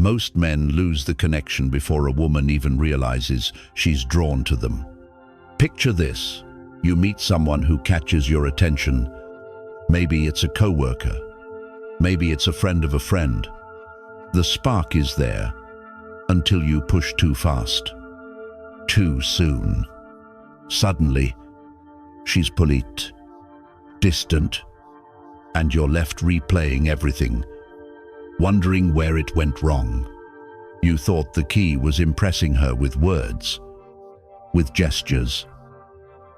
Most men lose the connection before a woman even realizes she's drawn to them. Picture this. You meet someone who catches your attention. Maybe it's a coworker. Maybe it's a friend of a friend. The spark is there until you push too fast, too soon. Suddenly, she's polite, distant, and you're left replaying everything, wondering where it went wrong. You thought the key was impressing her with words, with gestures,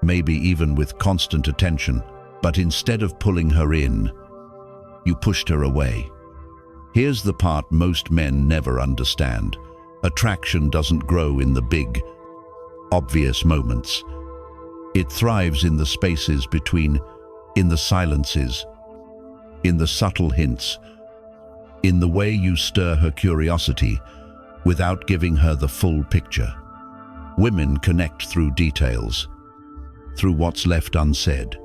maybe even with constant attention, but instead of pulling her in, you pushed her away. Here's the part most men never understand. Attraction doesn't grow in the big, obvious moments. It thrives in the spaces between, in the silences, in the subtle hints, in the way you stir her curiosity without giving her the full picture. Women connect through details, through what's left unsaid,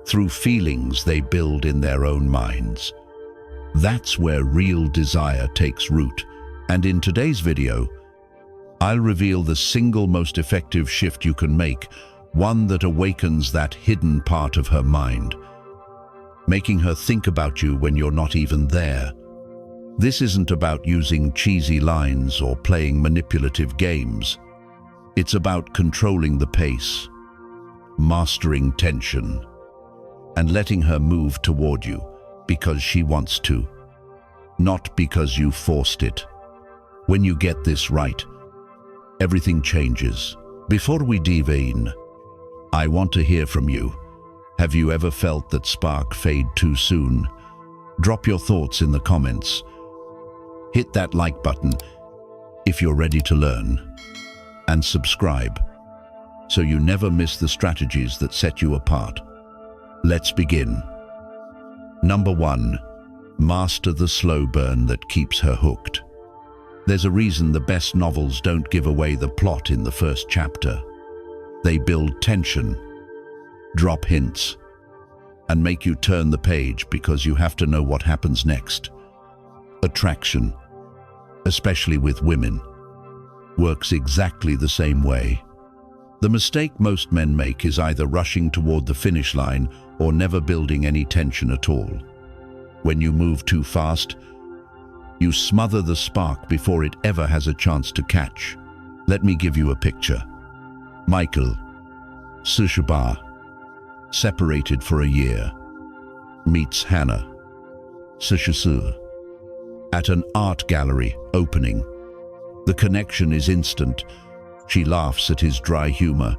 through feelings they build in their own minds. That's where real desire takes root. And in today's video, I'll reveal the single most effective shift you can make, one that awakens that hidden part of her mind, making her think about you when you're not even there. This isn't about using cheesy lines or playing manipulative games. It's about controlling the pace, mastering tension, and letting her move toward you because she wants to, not because you forced it. When you get this right, everything changes. Before we dive in, I want to hear from you. Have you ever felt that spark fade too soon? Drop your thoughts in the comments. Hit that like button if you're ready to learn, and subscribe so you never miss the strategies that set you apart. Let's begin. Number 1, master the slow burn that keeps her hooked. There's a reason the best novels don't give away the plot in the first chapter. They build tension, drop hints, and make you turn the page because you have to know what happens next. Attraction, especially with women, works exactly the same way. The mistake most men make is either rushing toward the finish line or never building any tension at all. When you move too fast, you smother the spark before it ever has a chance to catch. Let me give you a picture. Michael, Sushaba, separated for a year, meets Hannah, Sushisu, at an art gallery opening. The connection is instant. She laughs at his dry humor,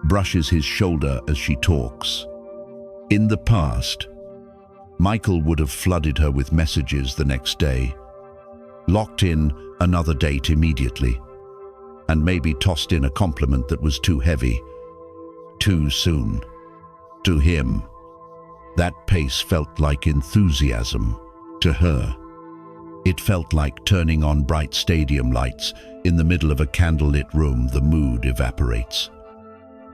brushes his shoulder as she talks. In the past, Michael would have flooded her with messages the next day, locked in another date immediately, and maybe tossed in a compliment that was too heavy, too soon. To him, that pace felt like enthusiasm. To her, it felt like turning on bright stadium lights. In the middle of a candlelit room, the mood evaporates.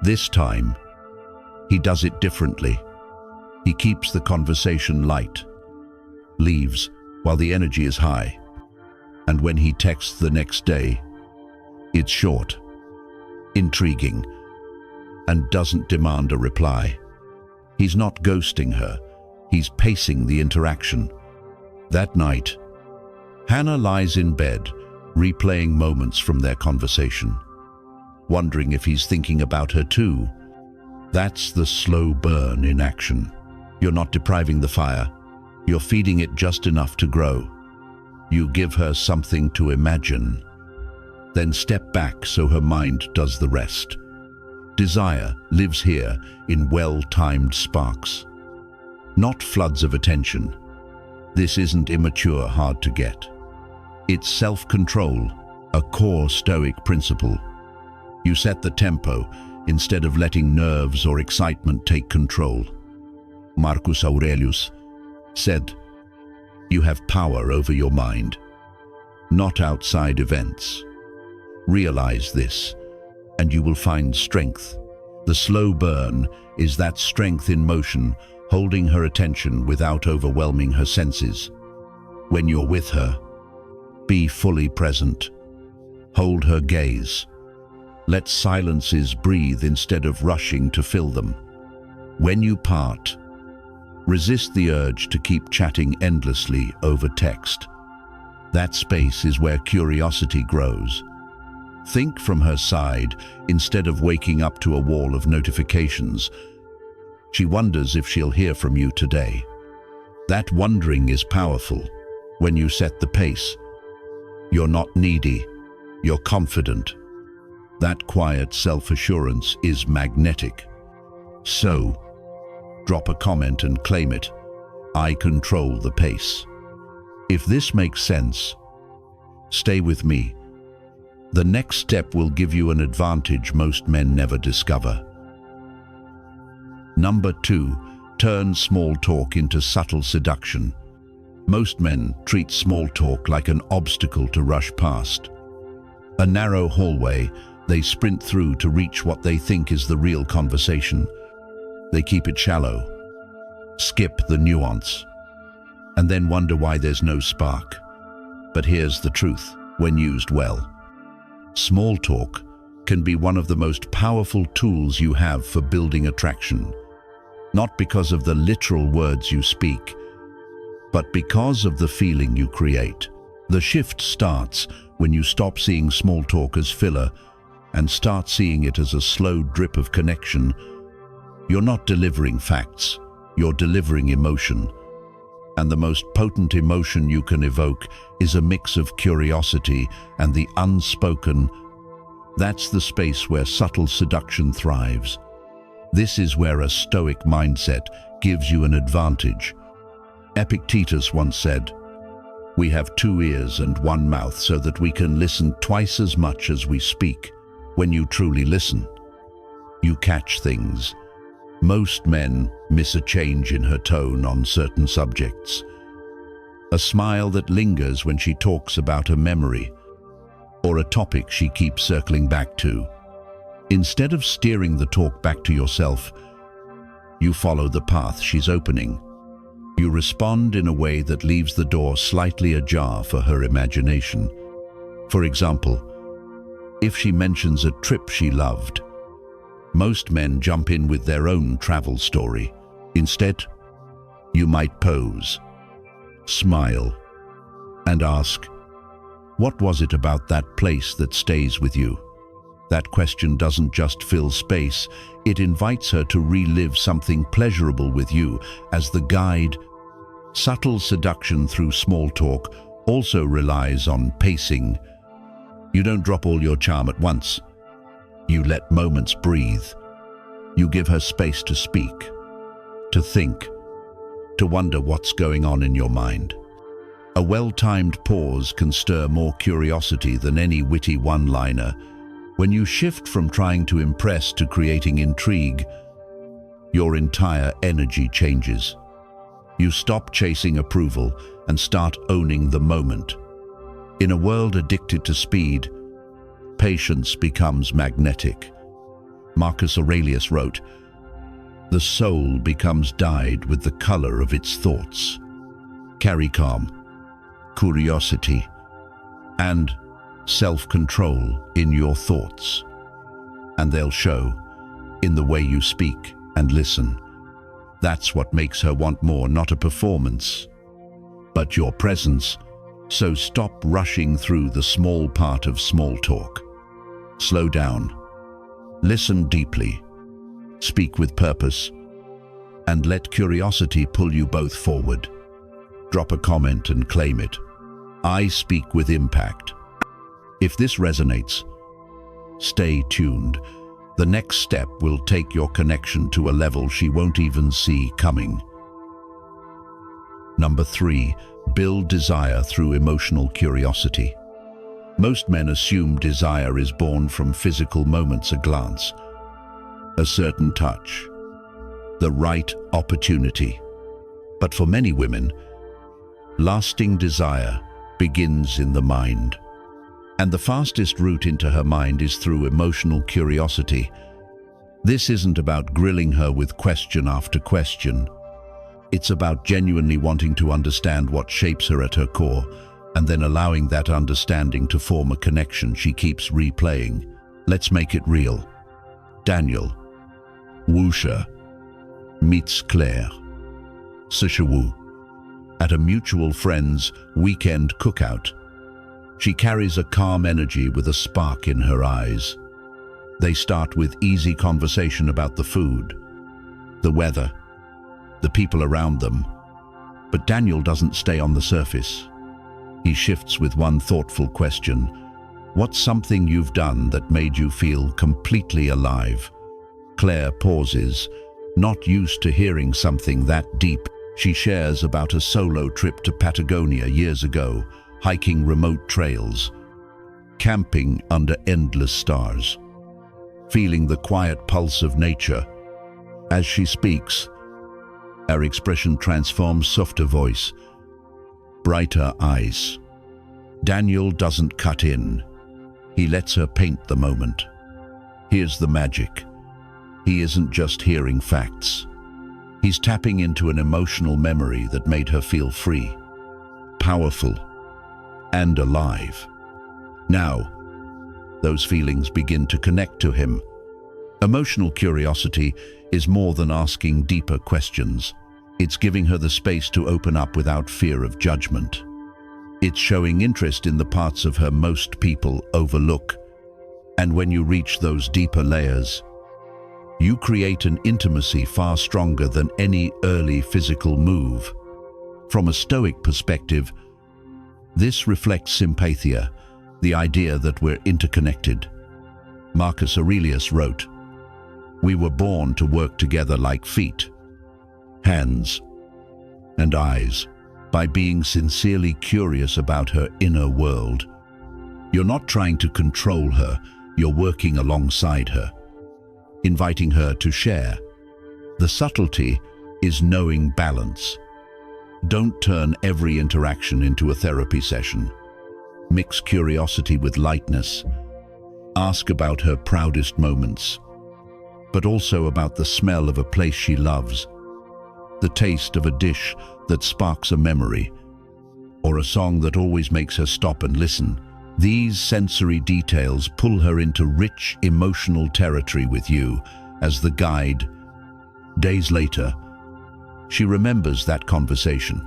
This time, he does it differently. He keeps the conversation light, leaves while the energy is high, and when he texts the next day, it's short, intriguing, and doesn't demand a reply. He's not ghosting her, he's pacing the interaction. That night, Hannah lies in bed, replaying moments from their conversation, wondering if he's thinking about her too. That's the slow burn in action. You're not depriving the fire, you're feeding it just enough to grow. You give her something to imagine, then step back so her mind does the rest. Desire lives here in well-timed sparks, not floods of attention. This isn't immature, hard to get. It's self-control, a core Stoic principle. You set the tempo instead of letting nerves or excitement take control. Marcus Aurelius said, "You have power over your mind, not outside events." Realize this, and you will find strength. The slow burn is that strength in motion, holding her attention without overwhelming her senses. When you're with her, Be fully present. Hold her gaze. Let silences breathe instead of rushing to fill them. When you part, resist the urge to keep chatting endlessly over text. That space is where curiosity grows. Think from her side instead of waking up to a wall of notifications. She wonders if she'll hear from you today. That wondering is powerful when you set the pace. You're not needy, you're confident. That quiet self-assurance is magnetic. So, drop a comment and claim it. I control the pace. If this makes sense, stay with me. The next step will give you an advantage most men never discover. Number 2, turn small talk into subtle seduction. Most men treat small talk like an obstacle to rush past. A narrow hallway they sprint through to reach what they think is the real conversation. They keep it shallow, skip the nuance, and then wonder why there's no spark. But here's the truth: when used well, small talk can be one of the most powerful tools you have for building attraction. Not because of the literal words you speak, but because of the feeling you create. The shift starts when you stop seeing small talk as filler and start seeing it as a slow drip of connection. You're not delivering facts, you're delivering emotion. And the most potent emotion you can evoke is a mix of curiosity and the unspoken. That's the space where subtle seduction thrives. This is where a Stoic mindset gives you an advantage. Epictetus once said, "We have 2 ears and 1 mouth so that we can listen twice as much as we speak." When you truly listen, you catch things. Most men miss a change in her tone on certain subjects. A smile that lingers when she talks about a memory, or a topic she keeps circling back to. Instead of steering the talk back to yourself, you follow the path she's opening. You respond in a way that leaves the door slightly ajar for her imagination. For example, if she mentions a trip she loved, most men jump in with their own travel story. Instead, you might pause, smile, and ask, "What was it about that place that stays with you?" That question doesn't just fill space, it invites her to relive something pleasurable with you as the guide. Subtle seduction through small talk also relies on pacing. You don't drop all your charm at once. You let moments breathe. You give her space to speak, to think, to wonder what's going on in your mind. A well-timed pause can stir more curiosity than any witty one-liner. When you shift from trying to impress to creating intrigue, your entire energy changes. You stop chasing approval and start owning the moment. In a world addicted to speed, patience becomes magnetic. Marcus Aurelius wrote, "The soul becomes dyed with the color of its thoughts." Carry calm, curiosity, and self-control in your thoughts, and they'll show in the way you speak and listen. That's what makes her want more, not a performance, but your presence. So stop rushing through the small part of small talk. Slow down, listen deeply, speak with purpose, and let curiosity pull you both forward. Drop a comment and claim it. I speak with impact. If this resonates, stay tuned. The next step will take your connection to a level she won't even see coming. Number 3, build desire through emotional curiosity. Most men assume desire is born from physical moments: a glance, a certain touch, the right opportunity. But for many women, lasting desire begins in the mind. And the fastest route into her mind is through emotional curiosity. This isn't about grilling her with question after question. It's about genuinely wanting to understand what shapes her at her core. and then allowing that understanding to form a connection she keeps replaying. Let's make it real. Daniel, Wusha, meets Claire, Sishawu, at a mutual friend's weekend cookout. She carries a calm energy with a spark in her eyes. They start with easy conversation about the food, the weather, the people around them. But Daniel doesn't stay on the surface. He shifts with one thoughtful question. What's something you've done that made you feel completely alive? Claire pauses, not used to hearing something that deep. She shares about a solo trip to Patagonia years ago, hiking remote trails, camping under endless stars, feeling the quiet pulse of nature. As she speaks, her expression transforms, softer voice, brighter eyes. Daniel doesn't cut in. He lets her paint the moment. Here's the magic. He isn't just hearing facts. He's tapping into an emotional memory that made her feel free, powerful, and alive. Now, those feelings begin to connect to him. Emotional curiosity is more than asking deeper questions. It's giving her the space to open up without fear of judgment. It's showing interest in the parts of her most people overlook. And when you reach those deeper layers, you create an intimacy far stronger than any early physical move. From a Stoic perspective, this reflects sympathia, the idea that we're interconnected. Marcus Aurelius wrote, "We were born to work together like feet, hands, and eyes." By being sincerely curious about her inner world, you're not trying to control her, you're working alongside her, inviting her to share. The subtlety is knowing balance. Don't turn every interaction into a therapy session. Mix curiosity with lightness. Ask about her proudest moments, but also about the smell of a place she loves, the taste of a dish that sparks a memory, or a song that always makes her stop and listen. These sensory details pull her into rich, emotional territory with you as the guide. Days later, she remembers that conversation,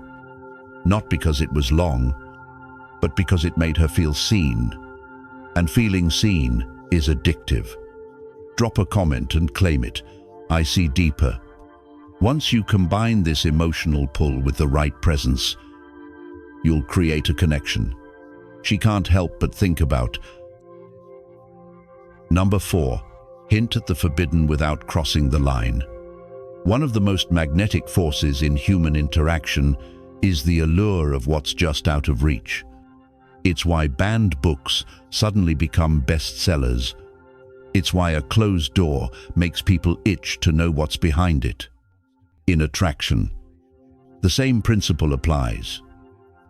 not because it was long, but because it made her feel seen. And feeling seen is addictive. Drop a comment and claim it. I see deeper. Once you combine this emotional pull with the right presence, you'll create a connection she can't help but think about. Number 4, hint at the forbidden without crossing the line. One of the most magnetic forces in human interaction is the allure of what's just out of reach. It's why banned books suddenly become bestsellers. It's why a closed door makes people itch to know what's behind it. In attraction, the same principle applies.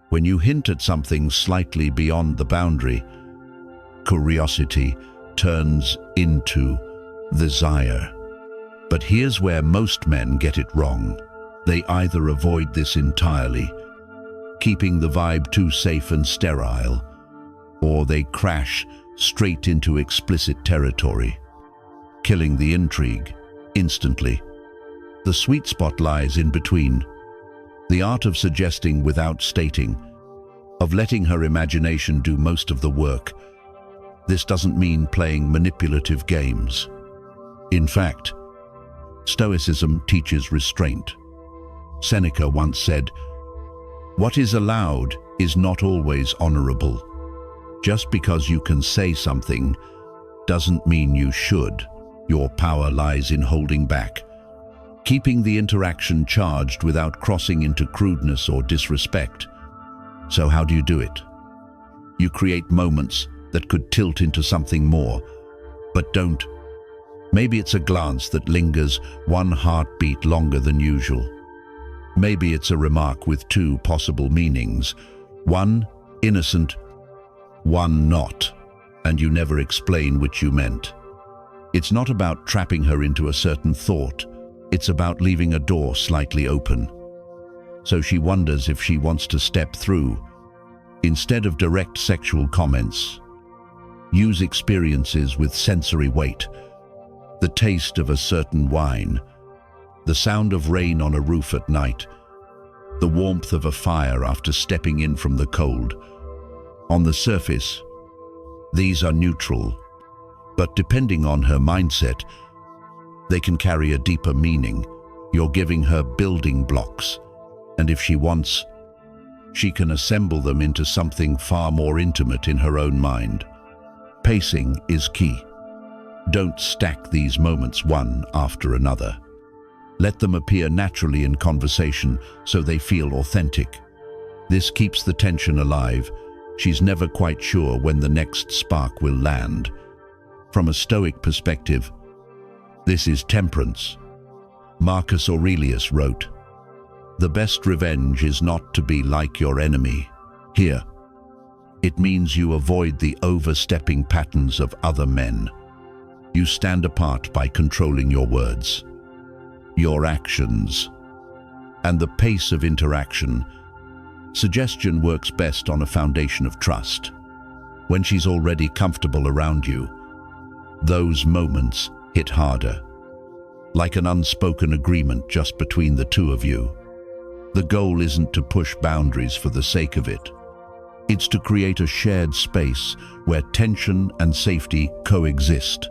When you hint at something slightly beyond the boundary, curiosity turns into desire. But here's where most men get it wrong. They either avoid this entirely, keeping the vibe too safe and sterile, or they crash straight into explicit territory, killing the intrigue instantly. The sweet spot lies in between. The art of suggesting without stating, of letting her imagination do most of the work. This doesn't mean playing manipulative games. In fact, Stoicism teaches restraint. Seneca once said, "What is allowed is not always honorable. Just because you can say something doesn't mean you should. Your power lies in holding back, keeping the interaction charged without crossing into crudeness or disrespect." So how do you do it? You create moments that could tilt into something more, but don't. Maybe it's a glance that lingers one heartbeat longer than usual. Maybe it's a remark with two possible meanings, one innocent, one not, and you never explain which you meant. It's not about trapping her into a certain thought. It's about leaving a door slightly open, so she wonders if she wants to step through, Instead of direct sexual comments, use experiences with sensory weight. The taste of a certain wine, the sound of rain on a roof at night, the warmth of a fire after stepping in from the cold. On the surface, these are neutral, but depending on her mindset, they can carry a deeper meaning. You're giving her building blocks, and if she wants, she can assemble them into something far more intimate in her own mind. Pacing is key. Don't stack these moments one after another. Let them appear naturally in conversation so they feel authentic. This keeps the tension alive. She's never quite sure when the next spark will land. From a Stoic perspective, this is temperance. Marcus Aurelius wrote, "The best revenge is not to be like your enemy." Here, it means you avoid the overstepping patterns of other men. You stand apart by controlling your words, your actions, and the pace of interaction. Suggestion works best on a foundation of trust. When she's already comfortable around you, those moments hit harder, like an unspoken agreement just between the two of you. The goal isn't to push boundaries for the sake of it. It's to create a shared space where tension and safety coexist.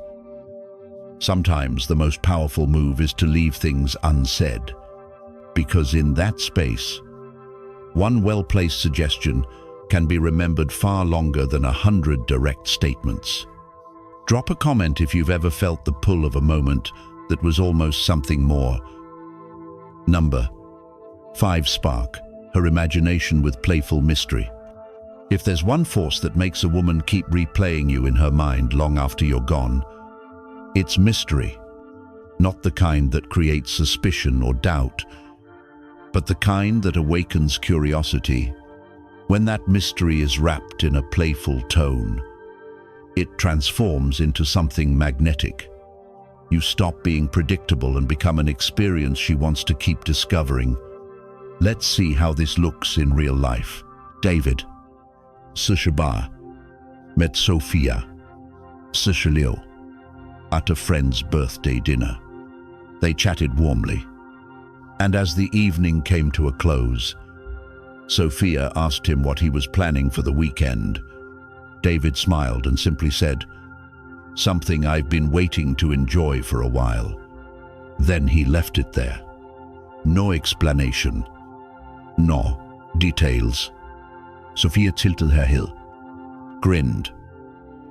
Sometimes the most powerful move is to leave things unsaid, because in that space, one well-placed suggestion can be remembered far longer than 100 direct statements. Drop a comment if you've ever felt the pull of a moment that was almost something more. Number 5. Spark her imagination with playful mystery. If there's one force that makes a woman keep replaying you in her mind long after you're gone, it's mystery. Not the kind that creates suspicion or doubt, but the kind that awakens curiosity. When that mystery is wrapped in a playful tone, it transforms into something magnetic. You stop being predictable and become an experience she wants to keep discovering. Let's see how this looks in real life. David, Sushabah, met Sophia, Sicilio, at a friend's birthday dinner. They chatted warmly, and as the evening came to a close, Sophia asked him what he was planning for the weekend. David smiled and simply said, "Something I've been waiting to enjoy for a while." Then he left it there. No explanation, no details. Sophia tilted her heel, grinned,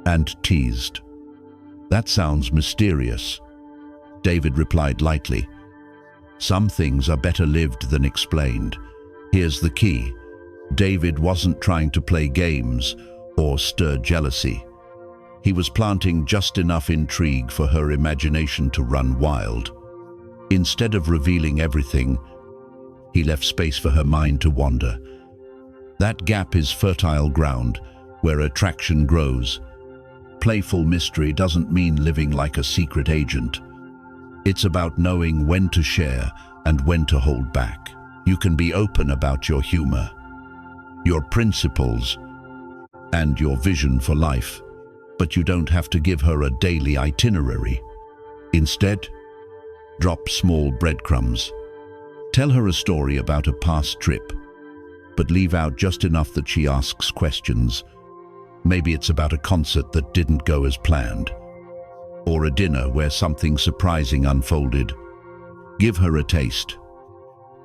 and teased. "That sounds mysterious." David replied lightly, "Some things are better lived than explained." Here's the key. David wasn't trying to play games or stir jealousy. He was planting just enough intrigue for her imagination to run wild. Instead of revealing everything, he left space for her mind to wander. That gap is fertile ground where attraction grows. Playful mystery doesn't mean living like a secret agent. It's about knowing when to share and when to hold back. You can be open about your humor, your principles, and your vision for life, but you don't have to give her a daily itinerary. Instead, drop small breadcrumbs. Tell her a story about a past trip, but leave out just enough that she asks questions. Maybe it's about a concert that didn't go as planned, or a dinner where something surprising unfolded. Give her a taste,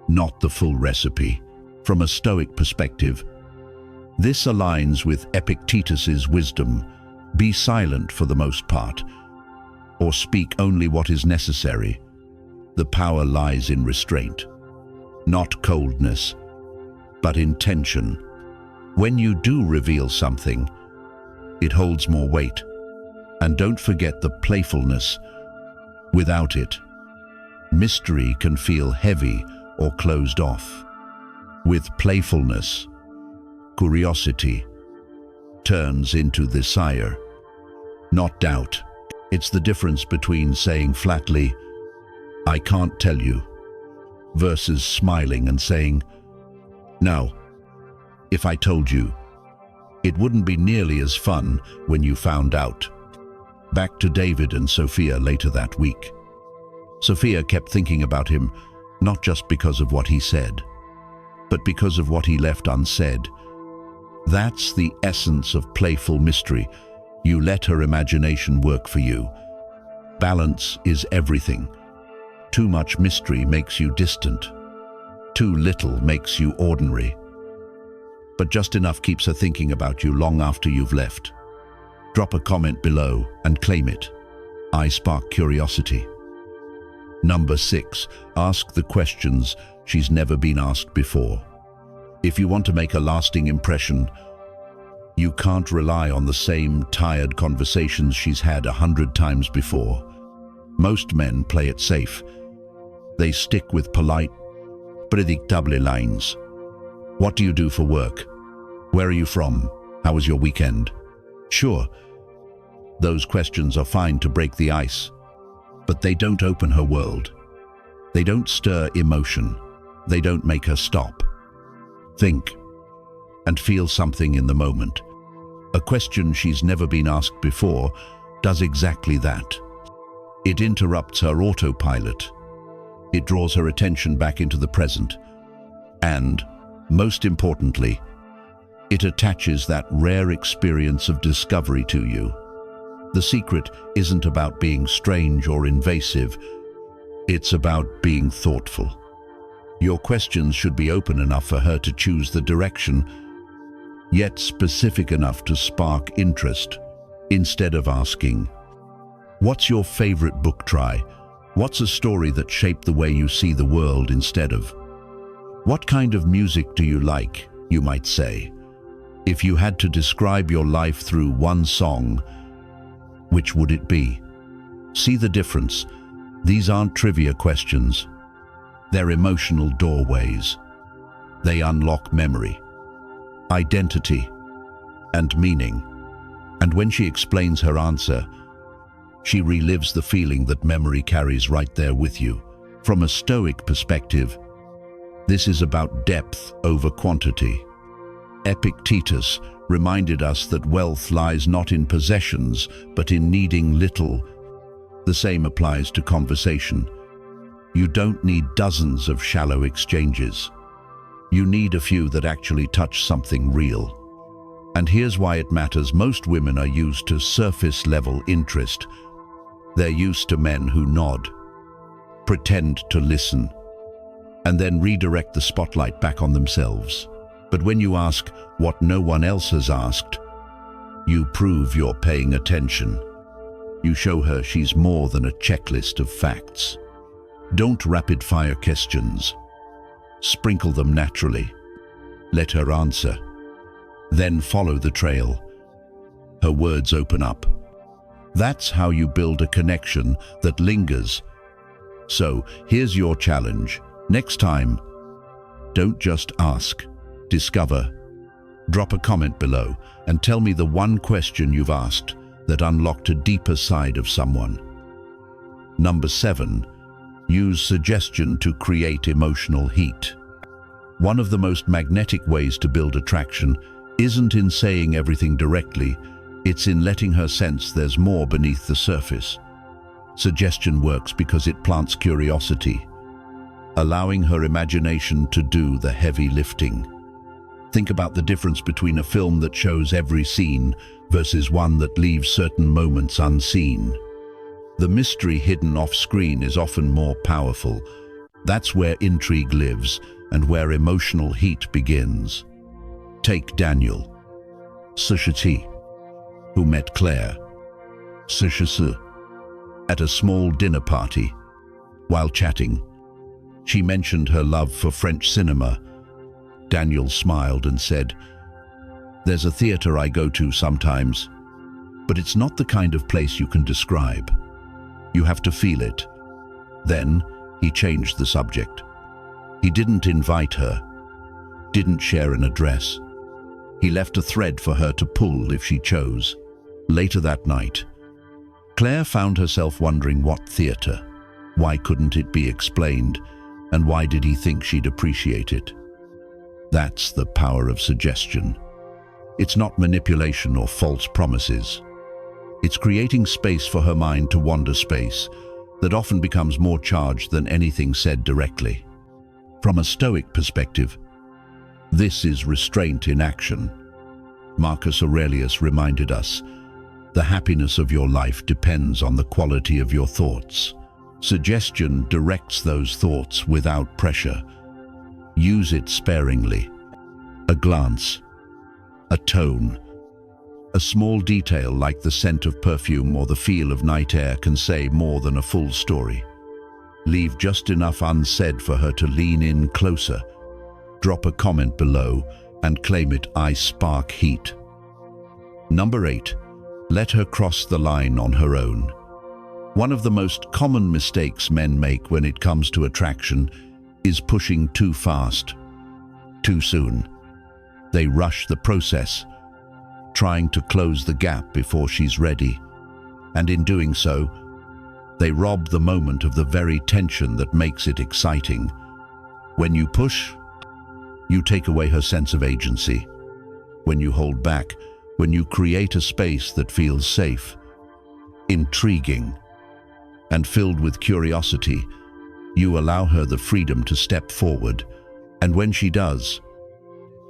not the full recipe. From a Stoic perspective, this aligns with Epictetus's wisdom: be silent for the most part, or speak only what is necessary. The power lies in restraint, not coldness, but intention. When you do reveal something, it holds more weight. And don't forget the playfulness. Without it, mystery can feel heavy or closed off. With playfulness, curiosity turns into desire, not doubt. It's the difference between saying flatly, "I can't tell you," versus smiling and saying, "Now, if I told you, It wouldn't be nearly as fun when you found out. Back to David and Sophia later that week. Sophia kept thinking about him, not just because of what he said, but because of what he left unsaid. That's the essence of playful mystery. You let her imagination work for you. Balance is everything. Too much mystery makes you distant. Too little makes you ordinary. But just enough keeps her thinking about you long after you've left. Drop a comment below and claim it. I spark curiosity. Number 6, ask the questions she's never been asked before. If you want to make a lasting impression, you can't rely on the same tired conversations she's had 100 times before. Most men play it safe. They stick with polite, predictable lines. What do you do for work? Where are you from? How was your weekend? Sure, those questions are fine to break the ice, but they don't open her world. They don't stir emotion. They don't make her stop, think, and feel something in the moment. A question she's never been asked before does exactly that. It interrupts her autopilot. It draws her attention back into the present. And, most importantly, it attaches that rare experience of discovery to you. The secret isn't about being strange or invasive. It's about being thoughtful. Your questions should be open enough for her to choose the direction, yet specific enough to spark interest, instead of asking, "What's your favorite book?" Try, "What's a story that shaped the way you see the world?" instead of, "What kind of music do you like?" you might say. If you had to describe your life through one song, which would it be? See the difference? These aren't trivia questions. They're emotional doorways. They unlock memory, identity, and meaning. And when she explains her answer, she relives the feeling that memory carries right there with you. From a Stoic perspective, this is about depth over quantity. Epictetus reminded us that wealth lies not in possessions, but in needing little. The same applies to conversation. You don't need dozens of shallow exchanges. You need a few that actually touch something real. And here's why it matters. Most women are used to surface-level interest. They're used to men who nod, pretend to listen, and then redirect the spotlight back on themselves. But when you ask what no one else has asked, you prove you're paying attention. You show her she's more than a checklist of facts. Don't rapid-fire questions. Sprinkle them naturally. Let her answer. Then follow the trail. Her words open up. That's how you build a connection that lingers. So, here's your challenge. Next time, don't just ask. Discover. Drop a comment below and tell me the one question you've asked that unlocked a deeper side of someone. Number 7. Use suggestion to create emotional heat. One of the most magnetic ways to build attraction isn't in saying everything directly, it's in letting her sense there's more beneath the surface. Suggestion works because it plants curiosity, allowing her imagination to do the heavy lifting. Think about the difference between a film that shows every scene versus one that leaves certain moments unseen. The mystery hidden off-screen is often more powerful. That's where intrigue lives and where emotional heat begins. Take Daniel, Sushiti, who met Claire, Sushisi, at a small dinner party. While chatting, she mentioned her love for French cinema. Daniel smiled and said, "There's a theater I go to sometimes, but it's not the kind of place you can describe. You have to feel it." Then he changed the subject. He didn't invite her, didn't share an address. He left a thread for her to pull if she chose. Later that night, Claire found herself wondering what theater. Why couldn't it be explained? And why did he think she'd appreciate it? That's the power of suggestion. It's not manipulation or false promises. It's creating space for her mind to wander, space that often becomes more charged than anything said directly. From a Stoic perspective, this is restraint in action. Marcus Aurelius reminded us, the happiness of your life depends on the quality of your thoughts. Suggestion directs those thoughts without pressure. Use it sparingly. A glance, a tone, a small detail like the scent of perfume or the feel of night air can say more than a full story. Leave just enough unsaid for her to lean in closer. Drop a comment below and claim it, I spark heat. Number 8. Let her cross the line on her own. One of the most common mistakes men make when it comes to attraction is pushing too fast, too soon. They rush the process, trying to close the gap before she's ready. And in doing so, they rob the moment of the very tension that makes it exciting. When you push, you take away her sense of agency. When you hold back, when you create a space that feels safe, intriguing, and filled with curiosity, you allow her the freedom to step forward. And when she does,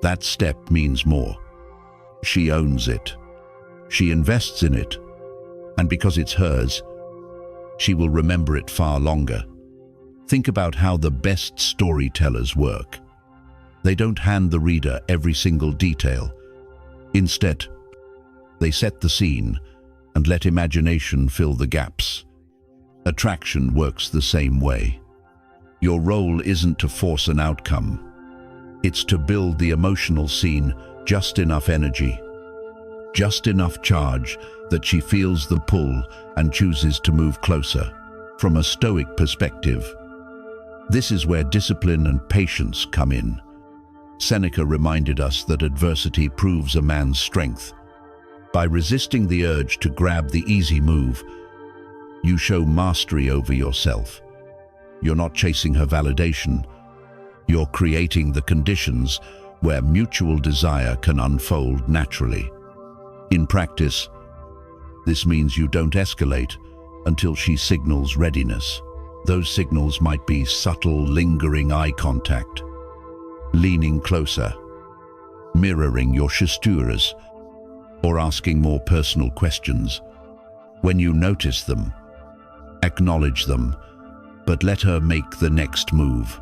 that step means more. She owns it. She invests in it. And because it's hers, she will remember it far longer. Think about how the best storytellers work. They don't hand the reader every single detail. Instead, they set the scene and let imagination fill the gaps. Attraction works the same way. Your role isn't to force an outcome. It's to build the emotional scene, just enough energy, just enough charge that she feels the pull and chooses to move closer. From a Stoic perspective, this is where discipline and patience come in. Seneca reminded us that adversity proves a man's strength. By resisting the urge to grab the easy move, you show mastery over yourself. You're not chasing her validation. You're creating the conditions where mutual desire can unfold naturally. In practice, this means you don't escalate until she signals readiness. Those signals might be subtle, lingering eye contact, leaning closer, mirroring your gestures, or asking more personal questions. When you notice them, acknowledge them, but let her make the next move.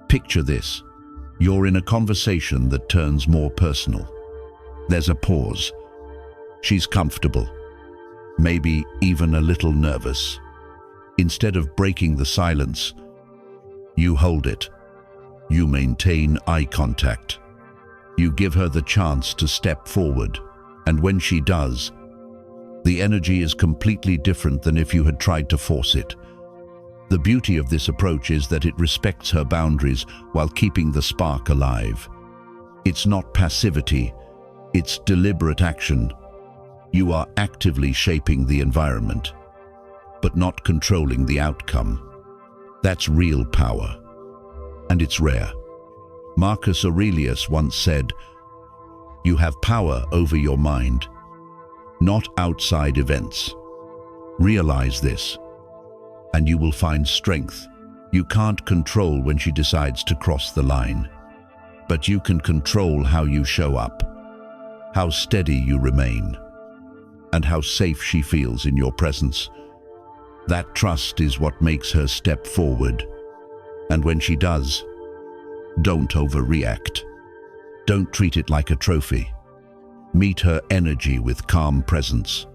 Picture this. You're in a conversation that turns more personal. There's a pause. She's comfortable, maybe even a little nervous. Instead of breaking the silence, you hold it. You maintain eye contact. You give her the chance to step forward. And when she does, the energy is completely different than if you had tried to force it. The beauty of this approach is that it respects her boundaries while keeping the spark alive. It's not passivity, it's deliberate action. You are actively shaping the environment, but not controlling the outcome. That's real power, and it's rare. Marcus Aurelius once said, "You have power over your mind, not outside events." Realize this, and you will find strength. You can't control when she decides to cross the line, but you can control how you show up, how steady you remain, and how safe she feels in your presence. That trust is what makes her step forward. And when she does, don't overreact. Don't treat it like a trophy. Meet her energy with calm presence.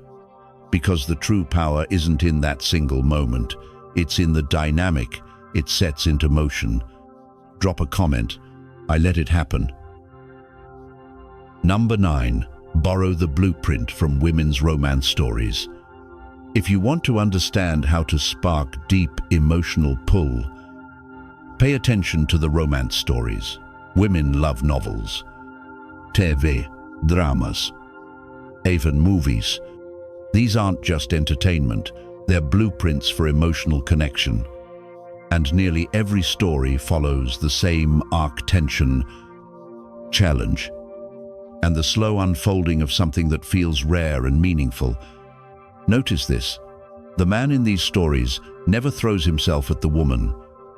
Because the true power isn't in that single moment. It's in the dynamic it sets into motion. Drop a comment. I let it happen. Number 9. Borrow the blueprint from women's romance stories. If you want to understand how to spark deep emotional pull, pay attention to the romance stories. Women love novels, TV, dramas, even movies. These aren't just entertainment, they're blueprints for emotional connection. And nearly every story follows the same arc: tension, challenge, and the slow unfolding of something that feels rare and meaningful. Notice this. The man in these stories never throws himself at the woman.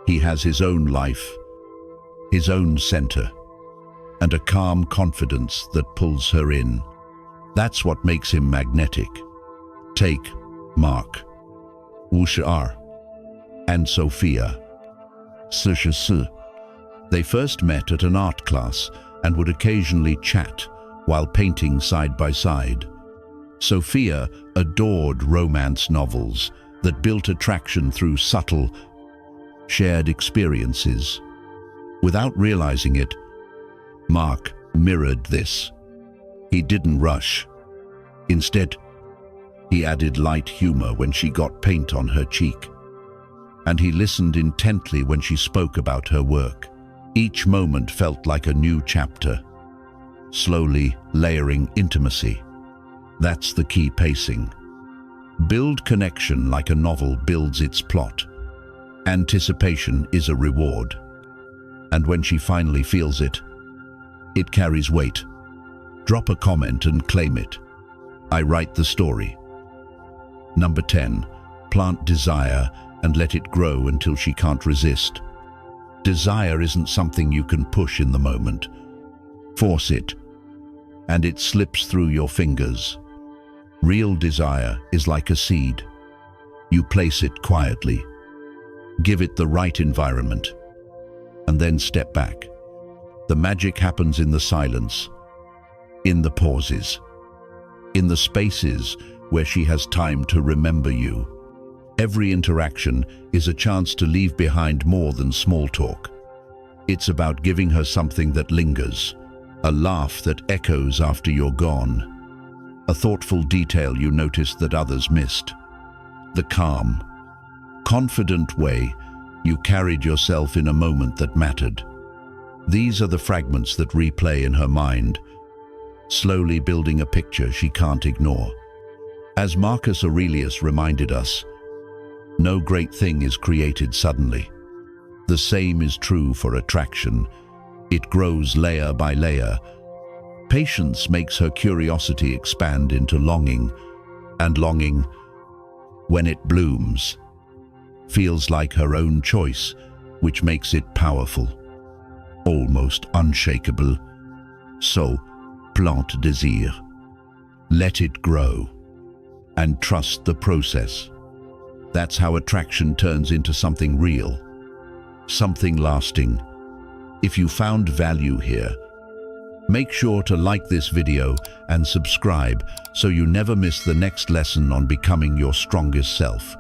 He has his own life, his own center, and a calm confidence that pulls her in. That's what makes him magnetic. Take Mark, Wushar, and Sophia. They first met at an art class and would occasionally chat while painting side by side. Sophia adored romance novels that built attraction through subtle, shared experiences. Without realizing it, Mark mirrored this. He didn't rush. Instead, he added light humor when she got paint on her cheek, and he listened intently when she spoke about her work. Each moment felt like a new chapter, slowly layering intimacy. That's the key pacing. Build connection like a novel builds its plot. Anticipation is a reward. And when she finally feels it, it carries weight. Drop a comment and claim it. I write the story. Number 10. Plant desire and let it grow until she can't resist. Desire isn't something you can push in the moment. Force it, and it slips through your fingers. Real desire is like a seed. You place it quietly, give it the right environment, and then step back. The magic happens in the silence, in the pauses, in the spaces where she has time to remember you. Every interaction is a chance to leave behind more than small talk. It's about giving her something that lingers, a laugh that echoes after you're gone, a thoughtful detail you noticed that others missed, the calm, confident way you carried yourself in a moment that mattered. These are the fragments that replay in her mind, slowly building a picture she can't ignore. As Marcus Aurelius reminded us, no great thing is created suddenly. The same is true for attraction. It grows layer by layer. Patience makes her curiosity expand into longing, and longing, when it blooms, feels like her own choice, which makes it powerful, almost unshakable. So, plant désir. Let it grow, and trust the process. That's how attraction turns into something real, something lasting. If you found value here, make sure to like this video and subscribe so you never miss the next lesson on becoming your strongest self.